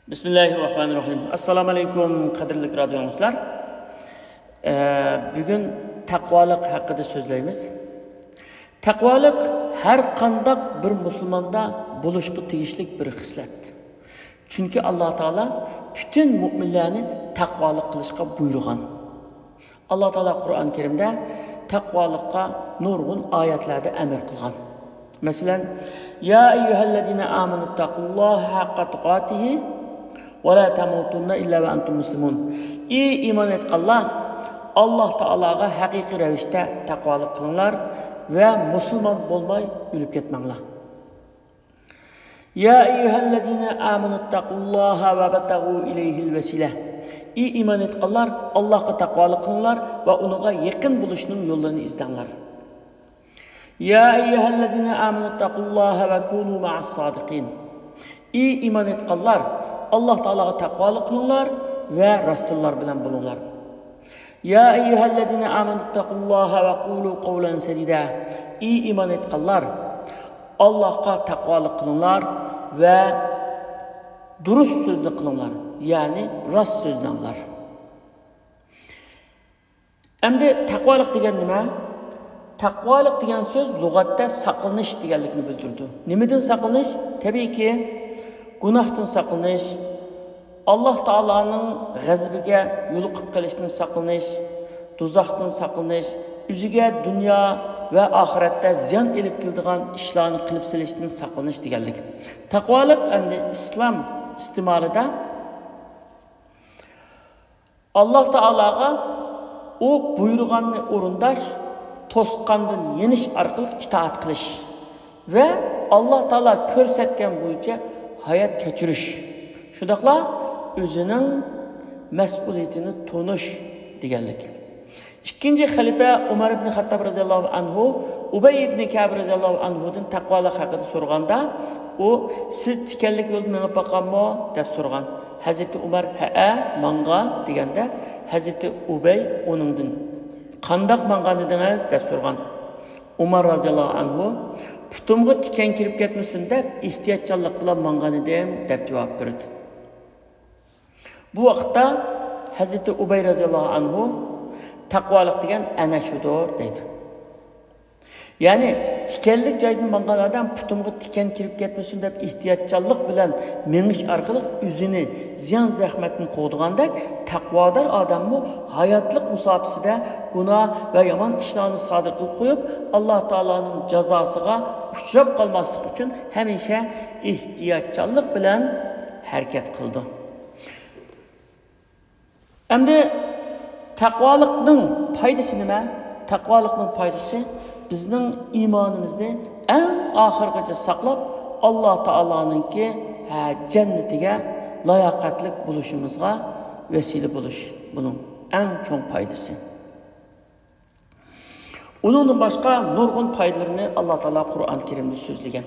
Bismillahirrahmanirrahim. Assalomu alaykum qadrli radio dinləyicilər. Bugün taqvolik haqida so'zlaymiz. Taqvolik har qanday bir musulmonda bo'lishga tegishli bir xislat. Chunki Alloh taolo bütün mu'minlarni taqvolik qilishga buyurgan. Alloh taolo Qur'on Karimda taqvolikqa nurg'un oyatlarda amr qilgan. Masalan, ya ayyuhallazina amanu taqulloha haqqa tuqatihi va la tamutunna illa va antum muslimun. Ey iymon etganlar, Alloh taologa haqiqiy ravishda taqvolik qilinglar va musulmon bo'lmay o'lib ketmanglar. Ya ayyuhallazina amanu taqulloha va bataghu ilayhil vasila. Ey iymon etganlar, Allohga taqvolik qilinglar va uningga yaqin bo'lishning yo'llarini izlanglar. Ya ayyuhallazina amanu taqulloha va kunu ma'as sodiqin. Ey iymon etganlar, Alloh taologa taqvolik qilinglar va rasullar bilan bo'linglar. Ya ayyuhallazina amanu taqulloha va qulu qawlan sadida. Ey iymon etganlar, Allohga taqvolik qilinglar va durust so'zni qilinglar, ya'ni rost so'zlanglar. Endi taqvolik degan nima? Taqvolik degan so'z lug'atda saqlanish deganlikni bildirdi. Nimadan saqlanish? Tabiiyki, gunohdan saqlanish, Alloh taolaning g'azabiga yo'liqib qolishdan saqlanish, do'zaxdan saqlanish, o'ziga dunyo va oxiratda ziyon elib keladigan ishlarni qilib silishdan saqlanish deganlik. Taqvolik endi islom iste'molida Alloh taolaga u buyurganni o'rindash, to'sqandan yenish orqali itoat qilish va Alloh taolo ko'rsatgan bo'yicha hayot kechirish. Shundaqla o'zining mas'uliyatini tonish deganlik. Ikkinchi xalifa Umar ibn Xattob roziyallohu anhu Ubay ibn Ka'b roziyallohu anhudan taqvolik haqida so'raganda, u siz tikanlik yo'lda mengib boqqanmi deb so'ragan. Hazrati Umar ha mangan deganda, Hazrati Ubay uningdan qandoq mangan edingiz deb so'ragan. Umar roziyallohu anhu putumga tikan kirib ketmasin deb ehtiyotchanlik bilan mangan edim deb javob berdi. Bu vaqtda Hazrati Ubay roziyallohu anhu taqvolik degan ana shudir deydi. Ya'ni tikanlik joydan mangan odam putumga tikan kirib ketmasin deb ehtiyotchanlik bilan mengish orqali o'zini ziyon zahmatini qo'ydigandek, taqvodor odamni hayotlik musofasida gunoh va yomon ishlarni sodir qilib qo'yib, Alloh taolaning jazosiga uchrab qolmaslik uchun hamisha ehtiyotchanlik bilan harakat qildi. Endi taqvolikning foydasi nima? Taqvolikning foydasi bizning iymonimizni eng oxirgacha saqlab, Alloh taoloninki jannatiga layoqatli bo'lishimizga vesile bo'lish. Buning eng chong foydasi. Uningdan boshqa nurg'un foydalarini Alloh taolo Qur'on Karimda so'zlagan.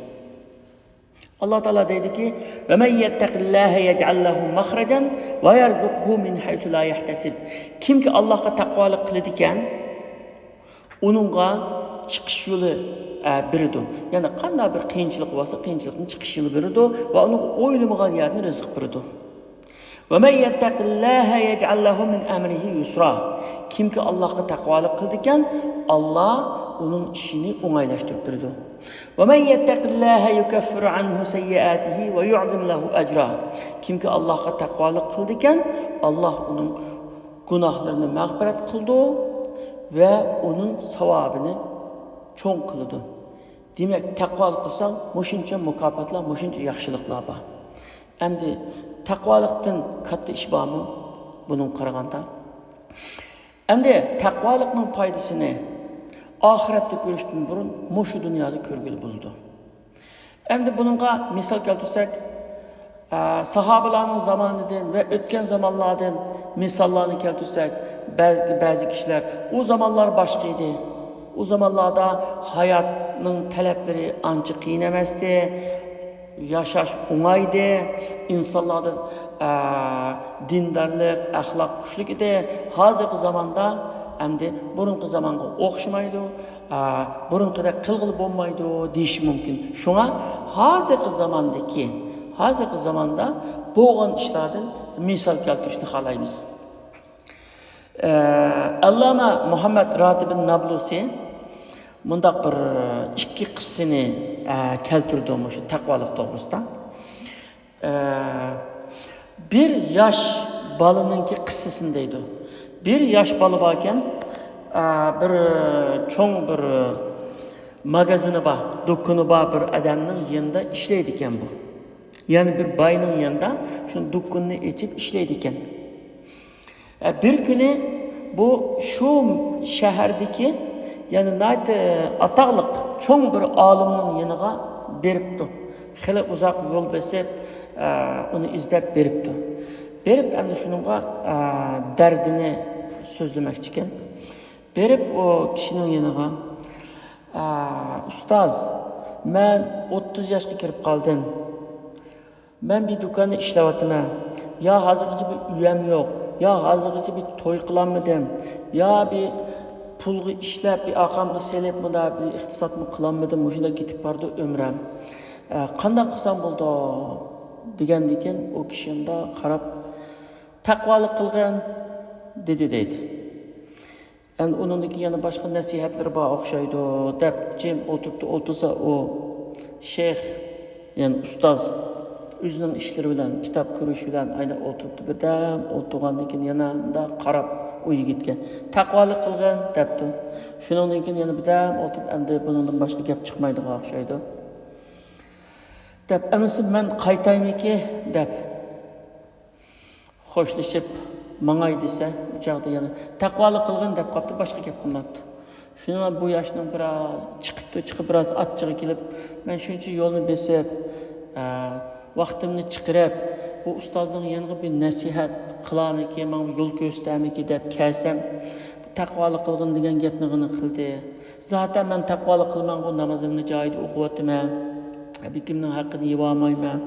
Alloh taolo deydiki: "Va man yattaqillaha yaj'al lahu makhrajan va yarzuqhu min haythu la yahtasib." Kimki Allohga taqvolik qiladi ekan, uningga chiqish yo'li beradi. Ya'ni qanday bir qiyinchilik bo'lsa, qiyinchilikning chiqish yo'li beradi va uning o'ylamagan yerni rizq beradi. Va man yattaqillaha yaj'al lahu min amrihi yusra. Kimki Allohga taqvolik qiladi ekan, Alloh uning ishini o'ng'aylashtirib beradi. Va man yattaqillaha yukaffiru anhu sayyi'atihi va yu'zim lahu ajra. Kimki Allohga taqvolik qiladi ekan, Alloh uning gunohlarini mag'firat qildi va uning savobini cho'ng qildi. Demak, taqvolik qilsang, mushuncha mukofotlar, mushuncha yaxshiliklar bor. Endi taqvolikdan katta ish bormi buning qaraganda? Endi taqvolikning foydasini oxiratda ko'rishdan burun mushu dunyoda ko'rgili bo'ldi. Endi buningga misol keltirsak, sahobalarning zamonidan va o'tgan zamonlardan misollarni keltirsak, ba'zi kishilar u zamonlar boshqa edi. U zamonlarda hayotning talablari ancha qiyin emasdi. Yashash o'ng'aydi, insonlarda dindorlik, axloq kuchli edi. Hozirgi zamonda endi burungi zamonga o'xshamaydi, burunqida qilg'il bo'lmaydi deyish mumkin. Shunga hozirgi zamondagi hozirgi zamonda bo'lgan ishlardan misol keltirishni xohlaymiz. Allama Muhammad Ratibin Nablusi mundaq bir ikki qissani keltirdi shu taqvolik to'g'risida. Bir yosh balaninki qissasini deydi. Bir yosh bola bor ekan, bir cho'ng bir magazini bor, do'koni bor bir odamning yanında ishlaydi ekan bu. Ya'ni bir boyning yanında shu do'konini ochib ishlaydi ekan. Bir kuni bu shu shahardagi yani ataqliq cho'ng bir olimning yoniga beribdi. Xili uzoq yo'l besib uni izlab beribdi. Berib endi shuningga dardini so'zlamoqchi ekan. Berib o kishining yoniga ustoz, men 30 yoshga kirib qoldim. Men bir do'konda ishlayapman. Ya hozirgacha bir uyam yo'q. Ya hozirgacha bir to'y qilolmadim. Ya bir pulga ishlab, bir aqamga selib, bunda bir iqtisodni qilolmadim. Shunda ketib bordi umrim. Qanday qilsam bo'ldi degandan keyin o kishi unda qarab taqvolik qilgan deydi. Endi uningdagi yana boshqa nasihatlar bor o'xshaydi deb jim o'tirsa o shayx, ya'ni ustoz o'zining ishlari bilan, kitob ko'rish bilan ayda o'tiribdi. Birdan o'tirgandan keyin yana unda qarab u yigitga taqvolik qilgan debdi. Shuningdan keyin yana birdan o'tirib, endi buningdan boshqa gap chiqmaydigan o'xshaydi. Deb, "Amisi men qaytaymiki?" deb xo'shlashib mangay desa, bu chaqda yana taqvolik qilgan deb qopti, boshqa gap qilmabdi. Shundan bu yoshning biroz chiqib biroz achchig'i kelib, men shuncha yo'lni besib, vaqtimni chiqirib, bu ustozning yoniga bir nasihat qilamiki, men yo'l ko'rsatamiki deb kelsam, taqvolik qilgan degan gapni qildi. Zaten men taqvolik qilman, bu namozimni joyida o'qiyapman. Kimning haqqini yeb olmayman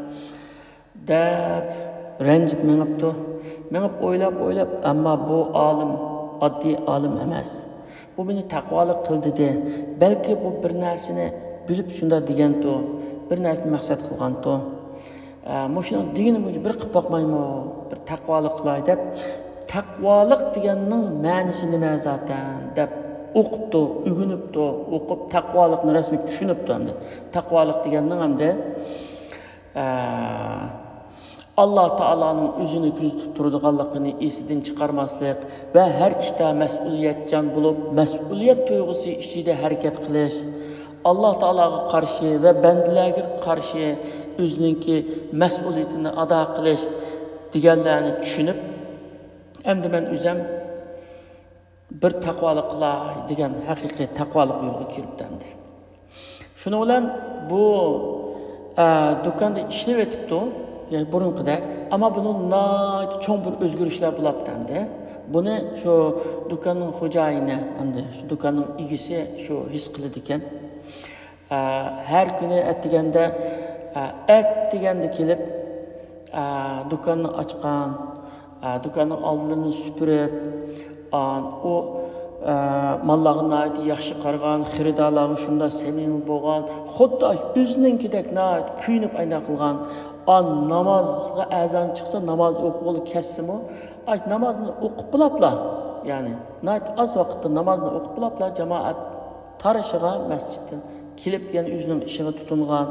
deb ranjib menibdi. Menib o'ylab, ammo bu olim oddiy olim emas. Bu meni taqvolik qildi de. Balki bu bir narsani bilib shunda deganto, bir narsani maqsad qilganto. Mushuni degani bir qilib boqmaymi? Bir taqvolik qilay deb. Taqvolik deganning ma'nosi nima zaten deb o'qibdi, o'rganibdi, o'qib taqvolikni rasmiy tushunibdi endi. Taqvolik deganning hamda Allah Taalaning o'zini kuzatib turadiganligini esidan chiqarmaslik va har ishda mas'uliyatchan bo'lib, mas'uliyat tuyg'usi ichida harakat qilish, Allah Taalaga qarshi va bandalarga qarshi o'zininki mas'uliyatini ado qilish deganlarni tushunib, endi men o'zim bir taqvolik qilay degan haqiqiy taqvolik yo'liga kiribdim. Shuning bilan bu do'konda ishlab o'tibdi, ya'ni burunqidek, ammo buni cho'ng bir o'zgarishlar bo'lyapti. Buni shu do'konning xo'jayini hamda shu do'konning egasi shu his qildi ekan. Har kuni atdiganda kelib do'konni ochgan, do'konning oldini supurib, o mallarni yaxshi qargan, xaridorlarga shunda samimiy bo'lgan, xuddi o'zininkidek kuyinib ayna qilgan, namozga azon chiqsa, namoz o'qig'ili kessimi, namozni o'qib bo'lablar. Ya'ni az vaqtda namozni o'qib bo'lablar, jamoat tarishiga masjiddan kelib, yana o'zining ishiga tutingan.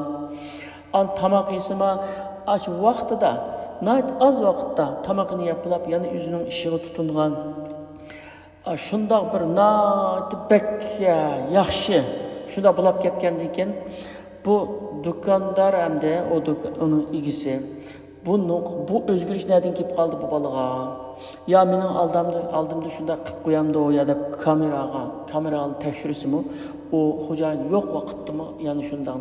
Tamoq yesimi, shu vaqtida, az vaqtda tamoqni yapilab, yana o'zining ishiga tutingan. Shundoq bir bek yaxshi shunda bo'lib ketgandan keyin bu do'kondor hamda uning egasi bu o'zgarish nerdan kelib qoldi bu bolaga? Ya mening oldimda shunda qilib qo'yamdi ya deb kamerani tekshirsimi, u xo'jayin yo'q vaqtdimi, ya'ni shunda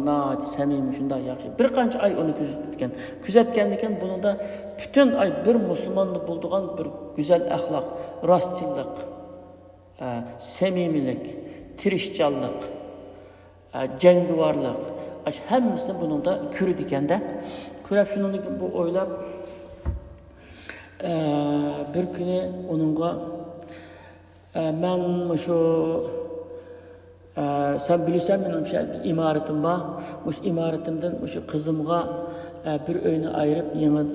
samimiy shunda yaxshi bir qancha ay uni kuzatgandan keyin buningda butun ay bir musulmonni bo'ldigan bir go'zal axloq, rostchilik, samimiylik, tirishchanlik, jangovarlik, hammasini buningda ko'rdi ekanda. Ko'rib shuningdek bu o'ylab bir kuni uningga men shu sen bilirsan, mening o'sha imoratim bor. O'sha imoratimdan o'sha qizimga bir öyni ayırıp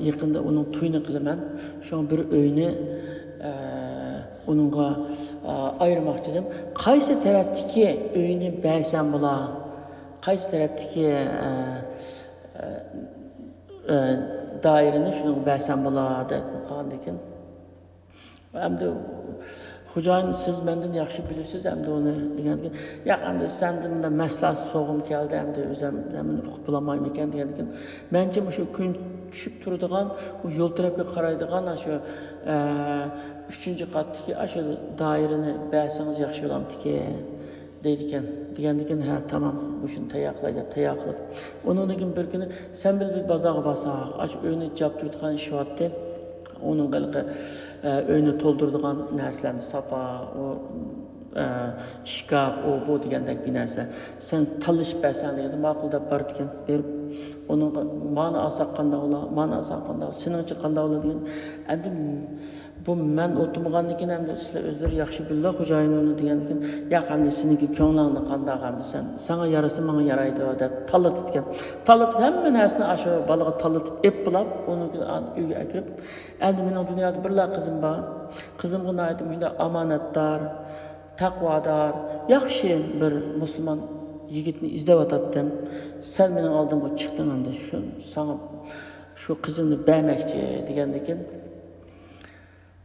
yaqında onun to'yini qilaman. Şu bir öyni onunğa ayırmoqchi edim. Qaysi tarafdagi öyni bersam bo'lar? Qaysi tarafdagi dairəni şunu bersam bo'lar deb qolgan ekan. Hamda xo'jayin siz mendan yaxshi bilasiz hamda uni deganki, yo'q endi sendan maslahat so'g'im keldi hamda o'zim buni uqib bilolmayman ekan degan ekan. Mencha shu kun tushib turadigan, u yo'l tarafga qaraydigan shu 3-qatdagi shu doirani bersangiz yaxshi bo'larmidiki deydi ekan. Degan ekan, ha tamam, bu shuni tayyorlay deb tayyor qilib. Undan keyin bir kuni sen bil bir bozorga borsaq, shu uyni jab tutgan ishyapti. Onun qilqi öyni to'ldiradigan narsalarni safa, o shkaf, o bu degandek bir narsa. Sen tanlashib bersan dedi, ma'qul deb bordi ekan. Berib, onun mana olsak qanday bo'lar, mana olsak qanday, seningcha qanday bo'lar degan. Endi bu men o'tirmagandan keyin ham sizlar o'zlari yaxshi billar xo'jayin uni degan ekan. Yo'q, endi seniki ko'nglingni qanday qildi sen? Sana yarasa menga yaraydi deb tanlatib ekan. Tanlatib hamma narsani shu balaga tanlatib eplab, uni uyga akirib, endi mening dunyoda birla qizim bor. Qizimga aytdim, shunda omonatdor, taqvodor, yaxshi bir musulmon yigitni izlayotdim. Sen mening oldimga chiqding endi shu sana shu qizimni bermoqchi degandan keyin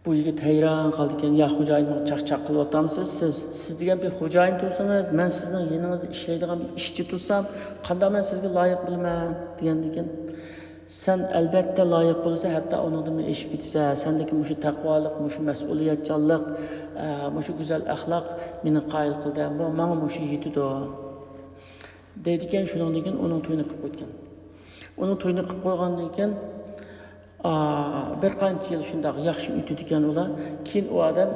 bu yigit hayron qoldi ekan. Ya xo'jayinga chaqchaq qilib o'tamsiz siz degan bir xo'jayin tursangiz, men sizning yoningizda ishlaydigan bir ishchi tursam, qanday men sizga loyiq bilman degandan keyin sen albatta loyiq bo'lsa, hatto uningdan eshib ketsa, sendagi shu taqvolik, shu mas'uliyatchanlik, shu go'zal axloq meni qoyil qildi. Bu menga shu yetidi deydi ekan. Shundan keyin uning to'yini qilib qo'ygan. Uning to'yini qilib qo'ygandan keyin bir qancha yil shunday yaxshi o'tdi ekan ular. Keyin u odam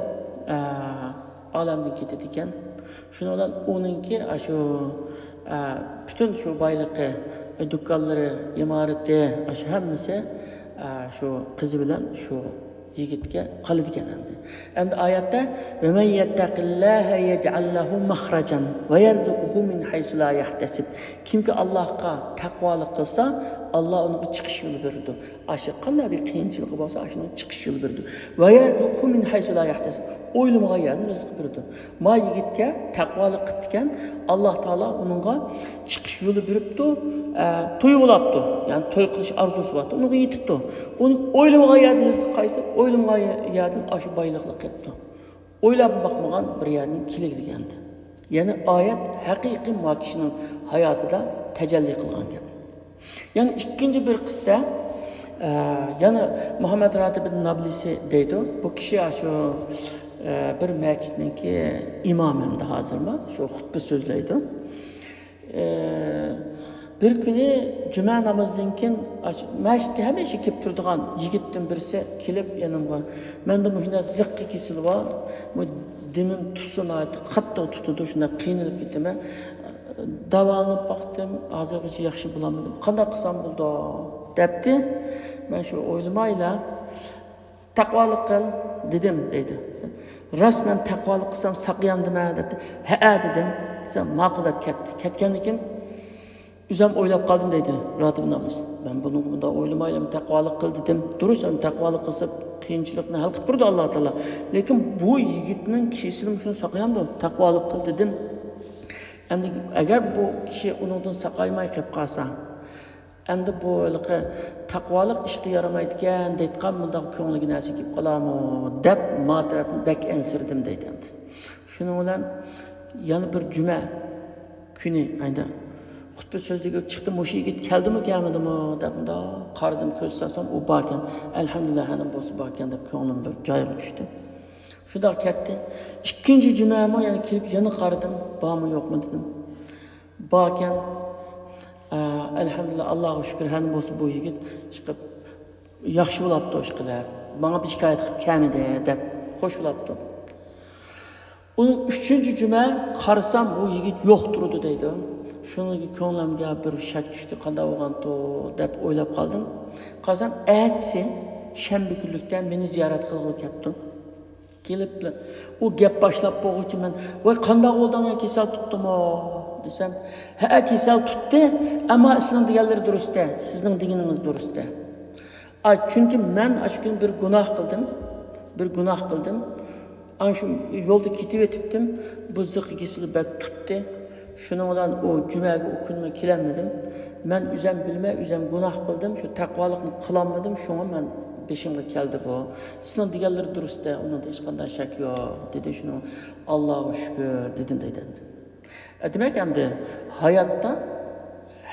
olamdan ketdi ekan. Shundan bilan uninki shu bütün shu boyliqi, do'konlari, imorati, shu hammasi shu qizi bilan shu yigitga qoladi ekan endi. Endi oyatda "Ve men yettaqillaha yec'al lahu mahrajan ve yerzuquhu min haysu la yahtasib." Kimki Allohga taqvolik qilsa, Alloh unga chiqish yo'li berdi. Ashi qanday bir qiyinchilik bo'lsa, shuni chiqish yo'li berdi. Va yarzuqhu min haysu la yahtasib. O'ylamagan rizq berdi. Ma yigitga taqvolik qilgan, Alloh taolo unga chiqish yo'li beribdi, to'y bo'libdi. Ya'ni to'y qilish orzusi bor. Unga yetibdi. Uni o'ylamagan rizq qaysi? O'ylamagan yerdan shu boyliqlik ketdi. O'ylab bakmagan bir yerning keligligandi. Ya'ni oyat haqiqiy bu kishining hayotida tajalli qilgan gap. Yani ikinci bir kıssa, yani Muhammed Ratib ibn Nablisi deydi. Bu kişi şu bir mescidinki imam hem de hazır mı? Şu hutbe sözleydi. Bir günü cuma namazından keyin mescidga hamisha kelib turadigan yigitning birisi kelib yanımga, menda shunday ziqqa kesilib bor, bu dinim tutsin aytdi, qattiq tutdi, shunday qiynalib ketaman. Davolanib baktım, hozirgacha yaxshi bo'lmadim. Qanday qilsam bo'ldi debdi. Men shu o'ylamayla taqvolik qil dedim deydi. Rasman taqvolik qilsam saqlayamdimi debdi. Ha dedim. Sen ma'qullab ketdi. Ketgandan keyin o'zim o'ylab qoldim deydi Ratib Nablis. Men buni bunda o'ylamaylam, taqvolik qil dedim. Durust ham taqvolik qilsa qiyinchilikni hal qilib turdi Alloh taolo. Lekin bu yigitning kishini shuni saqlayamdi, taqvolik qil dedim. Endi agar bu kishi uningdan saqaymay qolib qolsa, endi bu taqvolik ishga yaramaydigan deyotgan bundoq ko'ngliga narsa kelib qolarmi deb ma tarafni bak ansirdim deydi endi. Shuning bilan yana bir juma kuni endi xutba so'zliga chiqdim, o'sha yigit keldimi kelmadimi deb qaradim, ko'z solsam u bor ekan. Alhamdulillah hanim bo'lsa bor ekan deb ko'nglim bir joyiga tushdi. Şurada ketdi. İkinci cümleme yani kelib yana qaradim, bormi yo'qmi dedim. Borken elhamdülillah Allohga shukr, hanim bo'lsa bu yigit chiqib yaxshi bo'libdi ish qilib. Menga bir shikoyat qilib kelmadi deb xo'sh bo'libdi. Uni 3-juma qarasam bu yigit yo'q turdi deydi. Shunga ko'nglimga bir shak tushdi, qanday bo'lgan-to deb o'ylab qoldim. Qarasam ertasi shanba kunlikda meni ziyorat qilib kelibdi. Kelib u gap boshlab bo'g'ichi men voy qanday bo'lding, kesal tutdimi desem, ha kesel tuttu ama sizin deganlari durust, sizning deganiniz durust. Çünkü men aşkın bir günah kıldım. An şu yolda ketip etiptim, bu zıkı kesili bek tuttu. Şunun olan o cümeğe okunma kilemedim. Men üzem günah kıldım, şu takvalıkını kılanmadım, şuna men beşimge keldi bu. Sizin deganlari durust, onun da hiç qanday şak yok, dedi şunu. Allah'a şükür, dedim deydi. Demek hamdi hayatta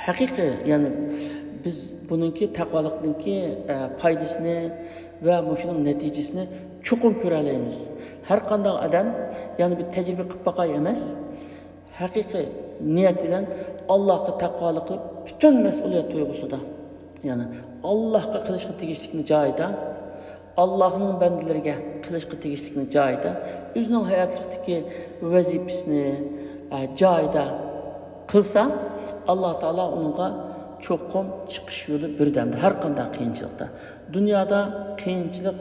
haqiqiy, yani biz bununki takvalıknınki paydasını ve şunun neticesini çokum ko'ralaymiz. Her qanday adam, yani bir tecrübe qilib bakay emas, haqiqiy niyet bilen Allah'a takvalık qilib, bütün mesuliyet duygusida, yani Allah'a qilishga tegishlikni joyida, Allah'ın bendilerine qilishga tegishlikni joyida, o'zining hayotlikdagi vazifasini joyida qilsa, Allah Teala onunla çokum çıkış yolu birdemde, her qanday qiyinchilikda. Dünyada qiyinchilik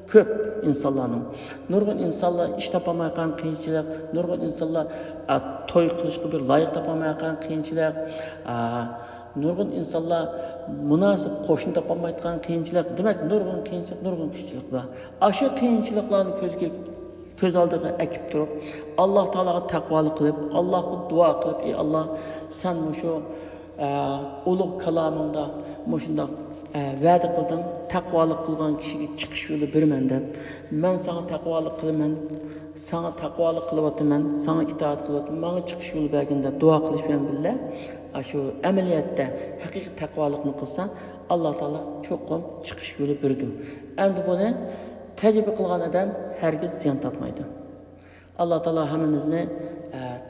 köp insanların. Nurgun insanlar iş tapamaykan qiyinchilik, nurgun insanlar to'y qilishga bir loyiq tapamaykan qiyinchilik, nurgun insanlar munosib qo'shni tapamayotgan qiyinchilik. Demak, nurgun qiyinchilik bor. Aşı qiyinchiliklarni ko'z oldiga akib turib, Alloh taologa taqvolik qilib, Allohga duo qilib, ey Alloh, sen shu ulug' kalomingda shundoq va'da qilding, taqvolik qilgan kishiga chiqish yo'li berman deb. Men sana taqvolik qilaman, sana taqvolik qilyapman, sana itoat qilyapman, menga chiqish yo'li bergin deb duo qilish bilan birga, shu amaliyotda haqiqiy taqvolikni qilsa, Alloh taolo cho'qim chiqish yo'li berdi. Endi buni tecrübe qilgan adam herkes ziyan tatmaydı. Allah Teala hamimizni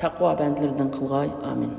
taqvo bandlaridan qilg'ay. Amin.